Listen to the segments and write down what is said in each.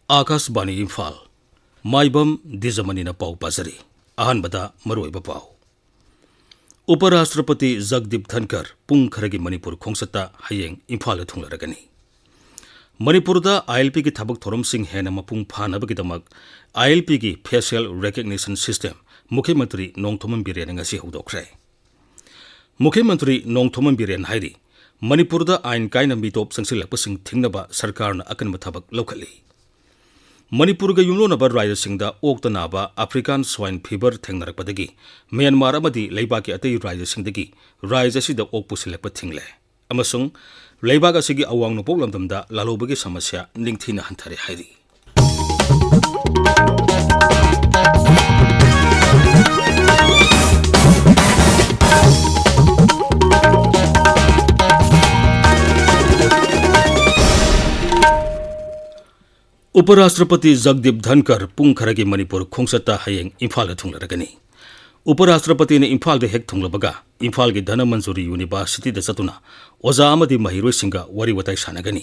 आकाशवाणी इम्फाल माइबम दीजमनी पाउ पाजरी अहनबदा मरोइबा पाउ उपराष्ट्रपति जगदीप धनकर पुंग खरगी मणिपुर खोंसता हयेंग इम्फाल थुंगलरगनी मणिपुरदा आईएलपी की थबक थोरमसिंग हेना मपुंग फानबगिदमक आईएलपी की फेशियल रिकग्निशन सिस्टम मुख्यमंत्री नोंगथोमम बिरेन ngasi हौदोखरे मुख्यमंत्री नोंगथोमम बिरेन हाइरी मणिपुरदा आइन कायना मिटोप संगसिलपसिंग थिंगनबा सरकारना अकनबा थबक लौखली मणिपुरगा युमलोनबा राज्यसिंगदा ओक्तनाबा अफ्रीकान स्वाइन फीवर थेंगनरकपदगी म्यांमार अमदी लैबाकी अतै राज्यसिंगदगी राज्य असिदा ओकपुसिलकपा थिंगले अमसुंग लैबाक असिगी अवांग नोपोक लमदमदा लालोबगी समस्या निंगथीना हंथरे हाइरी उपराष्ट्रपति जगदीप धनकर पुंग खरगी मणिपुर खोंसता हयेंग इम्फाल थुंगलरगनी उपराष्ट्रपति ने इम्फाल हेक थुंगलबगा इम्फाल की धन मंजूरी यूनिवर्सिटी चतुना ओजा अमदी महिरोइसिंगा वरी वताई सानगनी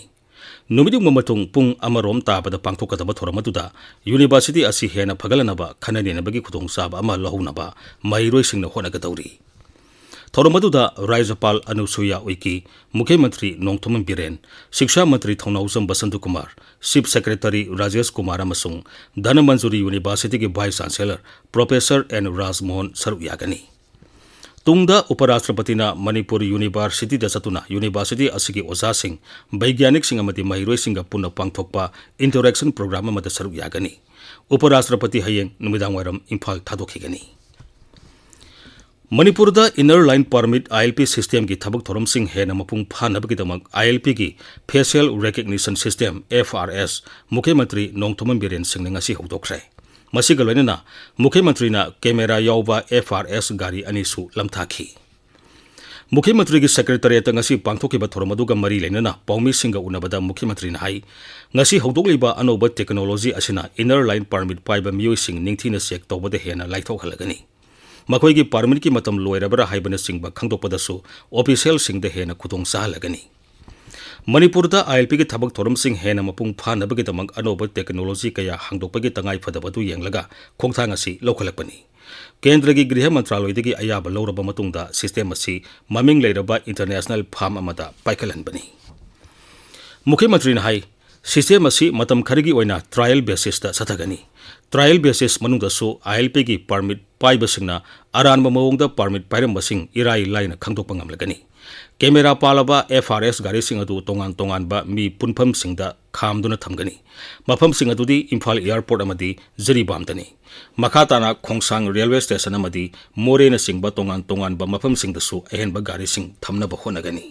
नुमिदु ममतुंग पुंग अमरोम ताबदा पांगथोकदबा थोरमदुदा यूनिवर्सिटी असी हेना फगलनबा खननेनबगी खुदोंचाबा अमा लहुनबा महिरोइसिंगना होनगदौरी थोरमदुदा राज्यपाल अनुसुया उइकी मुख्यमंत्री नोंगथोमम बिरेन शिक्षा मंत्री थौनाउजम बसंत कुमार चीफ सेक्रेटरी राजेश कुमार अमसुंग धन मंजूरी यूनिवर्सिटी के vice chancellor professor N Rajmohan सरुक यागनी तुंगदा उपराष्ट्रपतिना मणिपुर यूनिवर्सिटी चतुना यूनिवर्सिटी असिगी ओजासिंग वैज्ञानिकसिंग अमदी महिरोइसिंगा पुनः पांगथोकपा इंटरेक्शन प्रोग्राम अमदा सरुक यागनी उपराष्ट्रपति हयेंग नुमिदांग वायरम इम्फाल थादोखिगनी मणिपुरदा inner line permit ILP system की थबक थोरमसिंग हेना मपुंग फानबगिदमक आईएलपी की फेशियल रिकग्निशन सिस्टम एफआरएस मुख्यमंत्री Nongthombam Biren Singh ngasi हौदोखरे मसिगा लोइनना मुख्यमंत्रीना camera यावबा FRS गाड़ी अनिसु लमथाखी मुख्यमंत्री की सेक्रेटरीट ngasi पांगथोकिबा थोरमदुगा मरी लेनना पाउमी सिंगा उनबदा मुख्यमंत्रीना हाई ngasi हौदोकलिबा अनोबा टेक्नोलॉजी असिना इनर लाइन परमिट पाइबा मियोइसिंग निंगथीना चेक तौबदे हेना लाइथोखलगनी मखोइगी पार्मिट की मतम लोयरबरा हाइबना सिंगबा खंगदोपदसु ऑफिशियल सिंगदे हेना खुदोंग साहलगनी मणिपुरदा आईएलपी की थबक थोरम सिंग हेना मपुंग फानबगिदमक अनोबा टेक्नोलॉजी कया हांगदोपगी तंगाई फदबदु येंगलगा खोंगथांग असि लौखलकपनी केंद्र की गृह मंत्रालयदगी अयाबा लौरबा मतुंगदा सिस्टम असि ममिंग लेरबा इंटरनेशनल फार्म अमदा पाइखलहनबनी मुख्यमंत्री हाई सिस्टम असि मतम खरगी ओइना ट्रायल बेसिस दा सथगनी ट्रायल बेसिस मनुंगदसु आईएलपी की परमिट पाइबसिंगना अरानबा मवोंगदा परमिट पाइरमबसिंग इराई लाइना खंगदोकपा ngamlagani कैमेरा पालबा एफआरएस गाड़ीसिंग अदु तोंगान तोंगानबा मी पुनफमसिंगदा खामदुना थमगनी मफमसिंग अदुदी इम्फाल एयरपोर्ट अमदी जरीबामदनी मखाताना खोंगसांग रेलवे स्टेशन अमदी मोरेना सिंगबा तोंगान तोंगानबा मफमसिंगदसु अहेनबा गाड़ीसिंग थमनबा होनगनी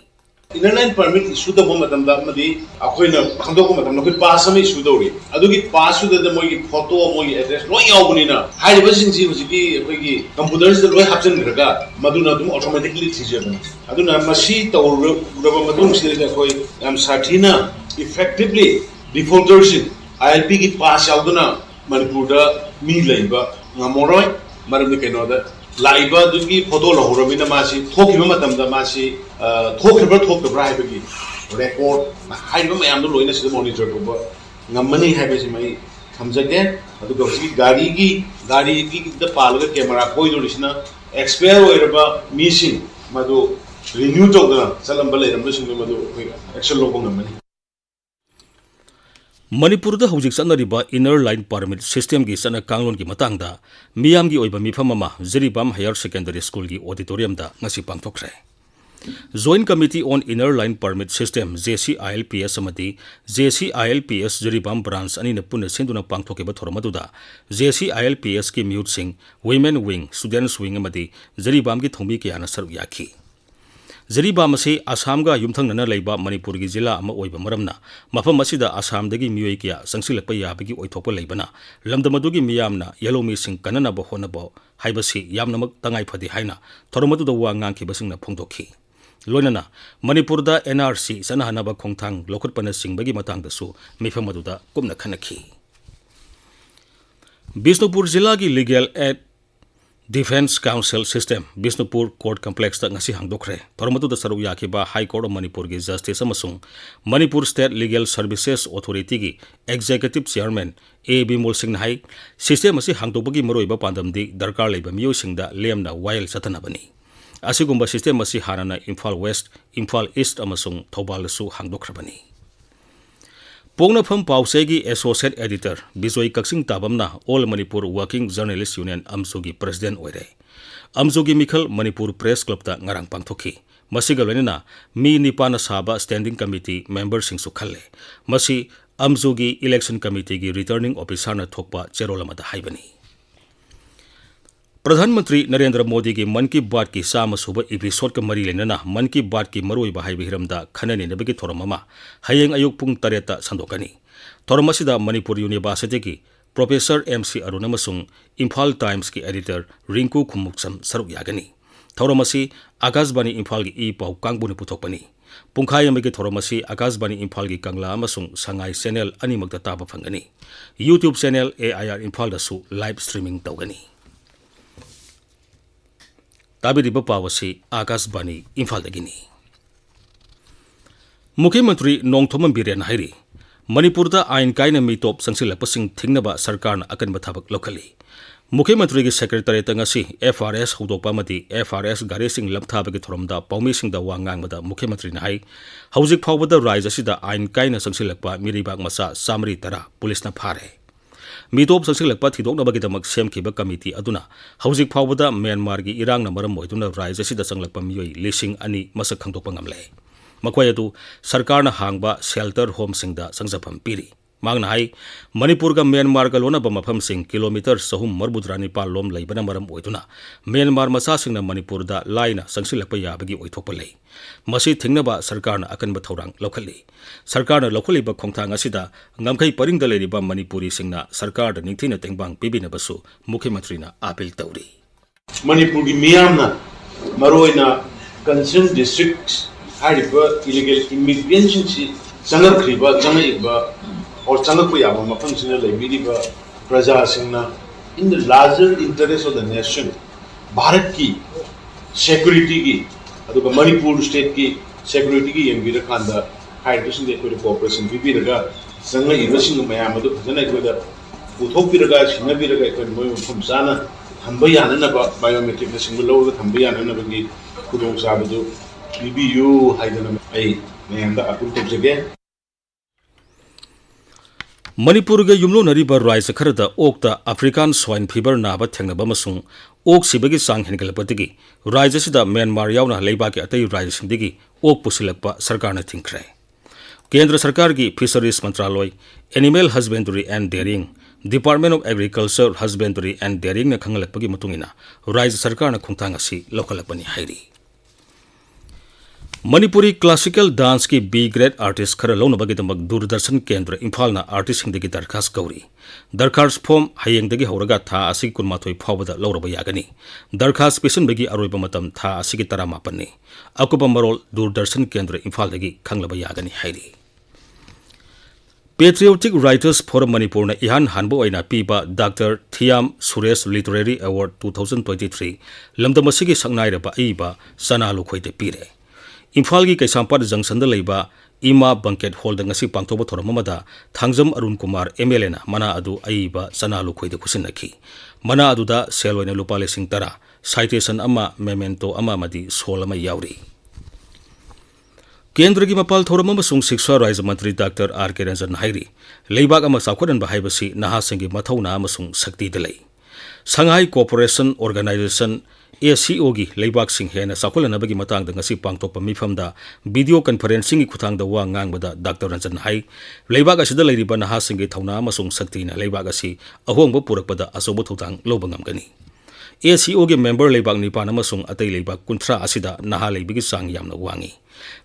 इनर लाइन परमिट इशू तब मतमदा मदी अखोइना खंदोक मतमदा कोइ पास अमे इशू दौरी अदुगी पास सुदा मोगी फोटो मोगी एड्रेस लोय यावबनिना हाइबा सिंगसि हुजिकी अखोइगी कंप्यूटर से लोय हापचनग्रगा मदुना दुम ऑटोमेटिकली थिजबनी अदुना मसी तौरबा मदुम सिदा अखोइ याम साथीना इफेक्टिवली डिफॉल्टर्स आईएलपी की पास यावदुना मणिपुरदा मी लैबा ngамoroy मरमनि केनोदा लाइबा दुगी फोटो लहरबिना मासी थोखिबा मतमदा मासी थोखिबा हाइबगी रेकॉर्ड हाइबा मयामदो लोइना सिदा मॉनिटर तोबा ngамमनि हाइबसि मै थमजगे अदुगा हसी गाड़ी की द पालगा कैमरा कोइदोलिसिना एक्सपायर ओइरबा मिसिंग मदो रिन्यू तोगना चलंबा लेरमसिंग मदो एक्शन लोबो ngамमनि मणिपुरदा हौजिक चनरिबा इनर लाइन परमिट सिस्टम की चना कांगलोन की मतंगदा मियाम की ओइबा मिफम अमा जरीबाम हायर सेकेंडरी स्कूल की ऑडिटोरियम दा ngasi पांगथोखरे joint committee on inner line permit system JCILPS अमदी JCILPS जरीबाम ब्रांच अनि पुन सिंदुना पांगथोकेबा थोरमदुदा JCILPS की म्यूट सिंह वुमेन विंग स्टूडेंट्स विंग अमदी जरीबाम की थोंबी कियाना सरुक याखी जरीबाम से आसामगा युमथंगना लेबा मणिपुर की जिला अमा ओइबा मरमना मफम असिदा आसामदगी मियोइ किया संगसिलकपा याबगी ओइथोकपा लेबना लमदमदुगी मियामना येलोमी सिंग कननाबा होनबो हाइबसी यामनमक तंगाई फदि हाइना थोरमदुदा वा ngankhibasingna phongdokhi लोइनना मणिपुरदा NRC सनहनबा खोंगथांग लोखटपना सिंगबगी मतंगदसु मिफमदुदा कुमना खनखी बिष्णुपुर जिला की legal aid Defense Council System Bisnupur Court Complex ta ngasi hangdokre thormatu da saru yakiba High Court of Manipur gi Justice amasung Manipur State Legal Services Authority gi Executive Chairman A Bimol Singh hai system asi hangdokbagi maroiba pandamdi darkar leiba miyosingda lemna wail satanabani asigumba system asi hanana Imphal West Imphal East amasung Thobal su hangdokrabani Pongnafam Pausegi Associate Editor Bijoy Kaksing Tabamna All Manipur Working Journalist Union Amsugi President Oire Amsugi Mikhal Manipur Press Club ta ngarang pangthoki masiga loinana mi nipana saba Standing Committee member singsu khalle masi Amsugi Election Committee gi Returning Officer na thokpa cherolamada haibani प्रधानमंत्री नरेंद्र मोदी की मन की बात की साम सुब episode का मरी लेना मन की बात की मरोई बहाई हिरमदा खननेबगी थोरम हयेंग अयुक पुंग तरेता संदोकनी थोरम मणिपुर यूनिवर्सिटी की professor MC Arun Imphal times की एडिटर रिंकू खुमुक्सम सरुक यागनी थोरम आकाशवाणी इम्फाल की ई पाउ कांगबुन पुथोकपनी पुंखाई अमगी थोरम आकाशवाणी इम्फाल की कंगला संगाई चैनल अनिमक ताब फंगनी यूट्यूब चैनल AIR इम्फाल दसु लाइव स्ट्रीमिंग तौगनी ताबिरिब पावसी आकाशवाणी इम्फाल दगिनी मुख्यमंत्री नोंगथोमम बिरेन हाइरी मणिपुर दा आइन कायना मिटोप संसिलपसिंग थिंगनबा सरकार अकनब थाबक लोकली मुख्यमंत्री की सेक्रेटरीत ngasi FRS हौदोपा मति FRS गारेसिंग लमथाबगी थोरमदा पौमीसिंगदा वांगांगबदा मुख्यमंत्री ना हाई हौजिक फावबदा राज्य असिदा आइन कायना संसिलपा मिरिबाग मसा सामरी तरा पुलिस ना फारे मिटोप संसिलपा थिदोकनबगिदमक सेमखिबा कमिटी अदुना हौजिक फावबदा म्यांमार की इरांगना मरम ओइदुना राज्य असिदा संगलपा मियोई लिसिंग अनि मसक खंदोकपा ngamle मखोय अदु सरकारना हांगबा शेल्टर होम सिंगदा संजफम पीरी मांगना हाई मणिपुर का म्यांमार का लोनब मफम सिंग किलोमीटर सहूम मरबुद्रानी पाल लोम लैबना मरम ओइदुना म्यांमार मसा सिंगना मणिपुर दा लाइना संसिलपा याबगी ओइथोकपा लै मसी थिंगनबा सरकारना अकनब थौरांग लौखली सरकारना लौखलिबा खोंथांग असिदा ngamkhai paringda leiriba manipuri singna sarkar da ningthina tengbang pibinabasu mukhyamantrina appeal tawri manipur gi miyamna maroina concerned districts hariba illegal immigration si sangakhriba jangaiba or changakpa yaba mafam sina leibiriba praja singna in the larger interest of the nation bharat ki security ki aduga manipur state ki security ki yembira khanda hydration दे कोई cooperation भी रगा संग इवसिंग मया मदु फजना कोदा पुथोक भी रगा सिंग भी रगा कोई मोय फम साना थंबा यानना बायोमेट्रिक न सिंग लो थंबा यानना बगी खुदोंग साबदु बीबीयू हाइदना आई मयंदा अपुल तबजगे मणिपुर के युमलो नरीबा राज्य खरदा ओक्ता अफ्रीकन स्वाइन फीवर नाबा थेंगनबा मसुंग ओक सिबगी सांग हेनगलपतिगी राज्य सिदा म्यांमार यावना लेबा के अतई राज्य सिंदिगी ओक पुसिलकपा सरकारना थिंखरे केंद्र सरकार की फिशरीज मंत्रालय animal husbandry and dairying department of agriculture husbandry and dairying न खंगलकपगी मतुंगिना राज्य सरकारना खुंगथांग असि लौखलकपनी हाइरी मणिपुरी क्लासिकल डांस की B ग्रेड आर्टिस्ट खर लौनबगिदमक दूरदर्शन केंद्र इम्फालना आर्टिस्ट सिंगदगी दरखास्त गौरी दरखास्त फॉर्म हयेंगदगी हौरगा था असि कुनमाथोय फावबदा लौरबा यागनी दरखास्त पिसनबगी अरोइबा मतम था असि 18 नि अकुबा मरोल दूरदर्शन केंद्र इम्फालदगी खंगलबा यागनी हाइरी पेट्रियोटिक राइटर्स फॉरम मणिपुर ने इहान हानबो ओइना पीबा doctor Thiyam Suresh literary award 2023 लमदमसिगी संगनाइरबा इबा सनालु खोइते पीरे इम्फाल की कैसांपाद जंक्शन लेबा इमा बंकेट हॉल दंगसी पांगथोबा थोरममदा थांगजम अरुण कुमार MLA ना मना अदु अइबा सनालु खोइदे खुसिनखी मना अदुदा सेल ओइना लुपा 10,000 साइटेशन अमा मेमेंटो अमा मदी सोल अमा यावरी केंद्र की मपाल थोरम अमसुंग शिक्षा राज्य मंत्री डॉक्टर RK रंजन हाइरी लेबाग अमा साखोदनबा हाइबसी नहासिंगी मथौना अमसुंग शक्ति दलै संघाई कोऑपरेशन ऑर्गेनाइजेशन ACO की लेबाग सिंह हेना साखोलनबगी मतंग दंगसी पांगथोकपा मिफमदा वीडियो कॉन्फ्रेंसिंग की खुथांग दा वा ngangbada डॉक्टर रंजन हाई लेबाग असिदा लेरिबा नहासिंगी थौना अमसुंग शक्तिना लेबाग असि अहोंगबो पुरकपदा असोबो थौतांग लोबा ngamgani ACO के मेंबर लेबाग निपान अमसुंग अतै लेबाग 30 असिदा नहा लेबिगी सांग यामना वांगी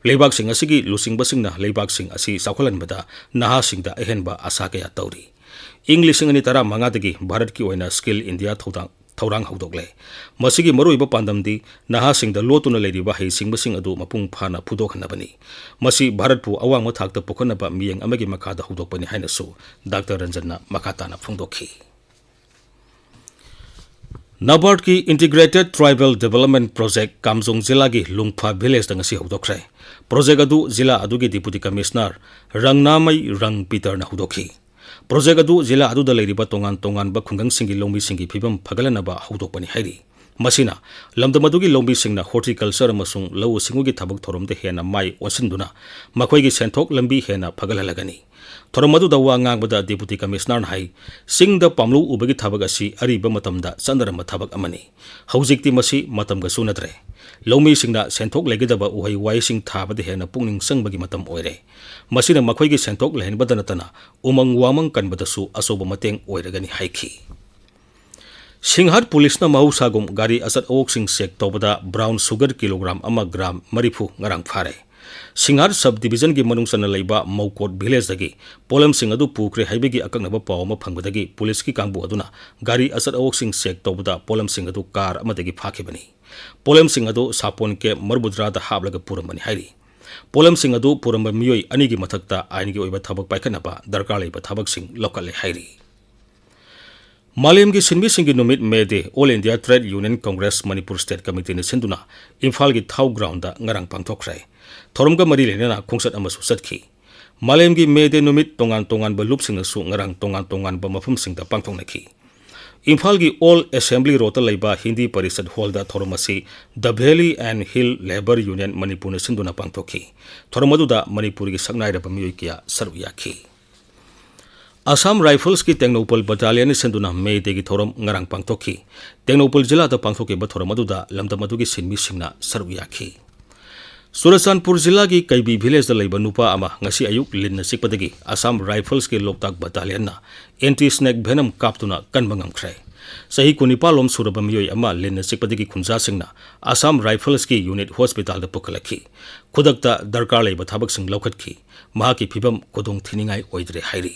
लेबाग सिंह असिगी लुसिंगबसिंगना लेबाग सिंह असि साखोलनबदा नहा सिंगदा अहेनबा आशा कया तौरी इंग्लिश सिंगनी तरा मंगादगी भारत की ओइना स्किल इंडिया थौरांग हौदोकले मसिगी मरोइबा पांदमदी नहासिंग द लोतुना लेरिबा हेसिंगबसिंग अदु मपुंग फाना फुदोखनबनी मसि भारत पु अवांग मथाकता पुखनबा मियंग अमगी मखादा हौदोकपनी हाइनसु डॉक्टर रंजनना मखाताना फुंगदोखी नाबार्ड की integrated tribal development project Kamjong जिला की लुंगफा विलेज दंगसी होदोखरे प्रोजेक्ट अदु जिला अदुगी डिप्यूटी कमिश्नर रंगनामई रंग पीटर न होदोखी प्रोजेक्ट अदु जिला अदुदा लेरिबा तोंगान तोंगान बा खुंगंग सिंगी लोंबी सिंगी फिबम फगलनबा होदोपनी हाइरी मसिना लमदम अदुगी लोंबी सिंगना हॉर्टिकल्चर अमसुंग लौ सिंगुगी थबक थोरमदे हेना माई ओसिंदुना मखोइगी सेंथोक लंबी हेना फगललगनी थोरम अदुदा वा ngangbada डिप्यूटी कमिश्नर हाई सिंगदा पामलु उबगी थबक असि अरिबा मतमदा चंदरम थबक अमनी हौजिकति मसि मतमगा सुनद्रे लौमी सिंगना सेंथोक लेगदबा उहै वाइसिंग थाबदे हेना पुंगनिंग संगबगी मतम ओइरे मसिना मखोइगी सेंथोक लेहनबदा नतना उमंग वामंग कनबदसु असोब मतेंग ओइरगनी हाइखी सिंहर पुलिसना महौसागुम गाड़ी असत ओक्सिंग चेक तौबदा ब्राउन शुगर किलोग्राम अमा ग्राम मरीफु ngarang फारे सिंहर सब डिवीजन की मनुंगसना लेबा मौकोट विलेज दगी पोलम सिंह अदु पुख्रे हाइबेगी अकंगनबा पाव अमा फंगबदगी पुलिस की कांगबु अदुना गाड़ी असत ओक्सिंग चेक तौबदा पोलम सिंह अदु कार अमदगी फाखिबनी पोलम सिंह अदु सापोन के मरबुद्रादा हाबलगा पुरमबनी हाइरी पोलम सिंह अदु पुरमब मियोई अनिगी मथक्ता आइनगी ओइबा थबक पाइखनबा दरकार लेबा थबक सिंह लोकले हाइरी मालेम की सिंबी सिंगी नुमित May Day all India trade union congress Manipur state committee ने सिंधुना इम्फाल की थाउ ग्राउंड दा ngarang पांगथोखरे थोरमगा मरी लेना खोंसत अमसु सतखी मालेम की मे डे नुमित तोंगान तोंगान ब लुपसिंगसु ngarang तोंगान तोंगान ब मफमसिंगदा पांगथोंनखी इम्फाल की ऑल असेंबली रोता लेबा हिंदी परिषद हॉल दा थोरमसी the valley and hill labour union Manipur ने सिंधुना पांगथोखी थोरमदुदा मणिपुर की सकनाइरब मियोई किया सरुयाखी असम राइफल्स की टेक्नोपल बटालियन सिंधुना मे दे की थोरम ngarang पांगथोखी टेक्नोपल जिला दा पांगथोके ब थोरमदुदा लमदमदुगी सिनमी सिंगना सरुयाखी सुरचानपुर जिला की कैबी विलेज दा लेबा नुपा अमा ngasi ayuk linna sikpadagi Assam rifles के लोकताक बटालियन ना एंटी स्नेक भेनम कापतुना कनबंगमख्रे सही कुनिपालोम सुरबा मियोई अमा लिन्ना सिकपदगी खुंजा सिंगना असम राइफल्स की यूनिट हॉस्पिटल दा पुखलखी खुदकता दरकार लेबा थबक सिंग लौखतखी महाकी फिबम खुदोंग थिनिंगाई ओइद्रे हाइरी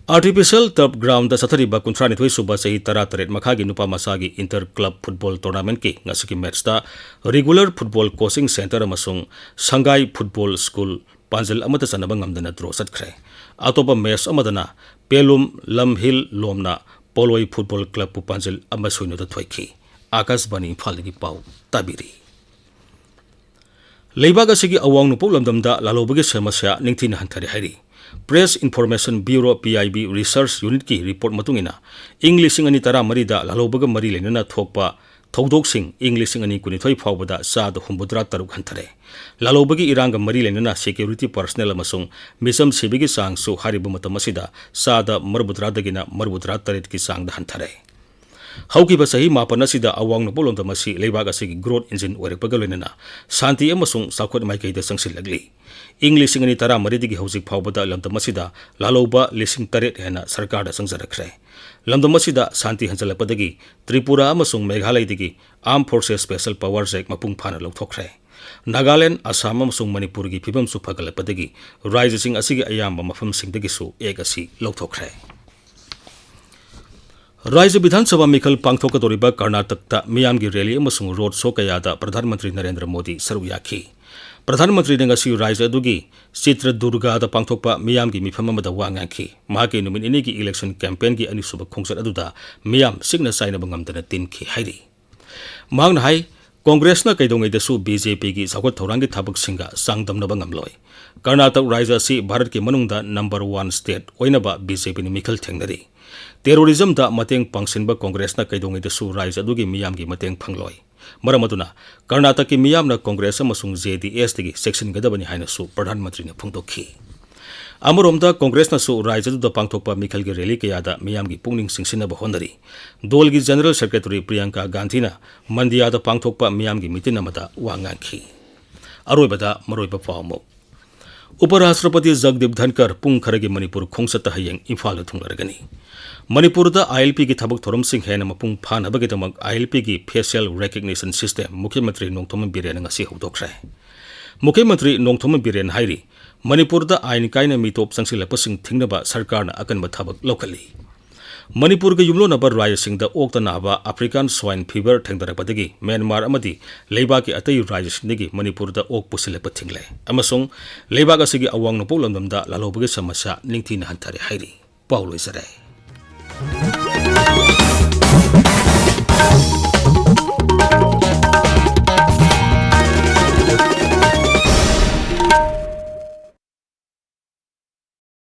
आर्टिफिशियल टर्फ ग्राउंड सथरीबा कुंथ्रानिथोई सुबा सही 13 मखागी नुपा मसागी इंटर क्लब फुटबॉल टूर्नामेंट की ngasi match regular football coaching centre अमसुंग संगाई फुटबॉल स्कूल पांजल अमत सनबा ngamdana ड्रॉ सटख्रे अतोपा मैच अमदना पेलुम लमहिल लोमना पोलोई फुटबॉल क्लब पु पांजल अमसुइनोदा थोइखी आकाशवाणी फालगी पाउ ताबिरी लेबाग असिगी अवांग नुपौ लमदमदा लालोबगी समस्या निंगथिना हंथरे हाइरी press information bureau PIB research unit की रिपोर्ट मतुंगिना इंग्लिशिंग अनि तरा मरीदा लालोबग मरी लेनना थोकपा थौदोकसिंग इंग्लिशिंग अनि कुनिथोई फावबदा साद हुंबुद्रा तरुक हंथरे लालोबगी इरांग मरी लेनना सिक्योरिटी पर्सनल अमसुंग मिसम सिबिगी सांगसु हारिबु मतमसिदा साद मरबुद्रादगिना मरबुद्रा तरेत की सांगदा हंथरे हौकिबा सही मापन असिदा अवांग नपोलोंदा मसी लेबाग असिगी ग्रोथ इंजिन ओइरपगा लोइनना शांति अमसुंग साखोत माइकैदा संसिलगली इंग्लिशिंग अनि तरा मरीदिगी हौजिक फावबदा लमदम असिदा लालोबा लिसिंग तरेत हेना सरकार दा संजरखरे लमदम असिदा शांति हंजलपदगी त्रिपुरा अमसुंग मेघालयदिगी armed forces special powers act मपुंग फाना लौथोखरे नागालैंड असम अमसुंग मणिपुर की फिबम सु फगलपदगी राज्यसिंग असिगी अयाम मफमसिंगदगिसु एक असि लौथोखरे राज्य विधानसभा मिखल पांगथोकदोरिबा कर्नाटक मियाम की रैली अमसुंग रोड शो कयादा प्रधानमंत्री नरेंद्र मोदी सरुयाखी प्रधानमंत्री ने ngasi राज्य अदुगी चित्रदुर्गा दा पांगथोकपा मियाम की मिफम अमदा वा nganki माके नुमित इनि की इलेक्शन कैंपेन की अनिसुब खोंसत अदुदा मियाम सिग्ना साइनब ngamdana tinki हाइरी मांगना हाई कांग्रेस ना कैदोंगैदसु बीजेपी की सागत थौरांगी थबक सिंगा सांगदमनबा ngamloi कर्नाटक राज्य असि भारत के मनुंगदा नंबर 1 स्टेट ओइनबा बीजेपी नि मिखल थेंगनरी टेरोरिज्म दा मतेंग पांगसिनबा कांग्रेस ना कैदोंगैदसु राज्य अदुगी मियाम की मतेंग फंगलoi मरमदुना कर्नाटक की मियाम ना कांग्रेस अमसुंग JDS दगी सेक्शन गदबनी हाइनसु प्रधानमंत्री ने फोंदोखी अमरोमदा कांग्रेस नसु राज्य द पांगथोकपा मिखल की रैली कयादा मियाम की पुंगनिंग सिंगसिनबा होनरी दोल की जनरल सेक्रेटरी प्रियंका गांधी ना मंदिया द पांगथोकपा मियाम की मीटिंग अमदा वांगाखी अरोइबदा मरोइबा पावमो उपराष्ट्रपति जगदीप धनकर पुंग खरगी मणिपुर खोंसत हयेंग इम्फाल थुंगरगनी मणिपुर द ILP की थबक थोरम सिंह हेन मपुंग फानबगेदमक ILP की फेशियल रिकग्निशन सिस्टम मुख्यमंत्री नोंगथोम बिरेन ngasi हौदोखरे मुख्यमंत्री नोंगथोम बिरेन हाइरी मणिपुर द आइन कायना मिटोप संसिलपसिंग थिंगनबा सरकार ना अकनब थबक लौखली मणिपुर के युमलोनबर राज्यसिंग द ओक्ता नाबा अफ्रीकन स्वाइन फीवर थेंगदरपदगी म्यांमार अमदी लेबा के अतई राज्यसिंदगी मणिपुर द ओक पुसिलप थिंगले अमसुंग लेबा असिगी अवांग नपोलंदम द लालोबगे समस्या निंगथि हंथरे हाइरी पाउलोइसरे।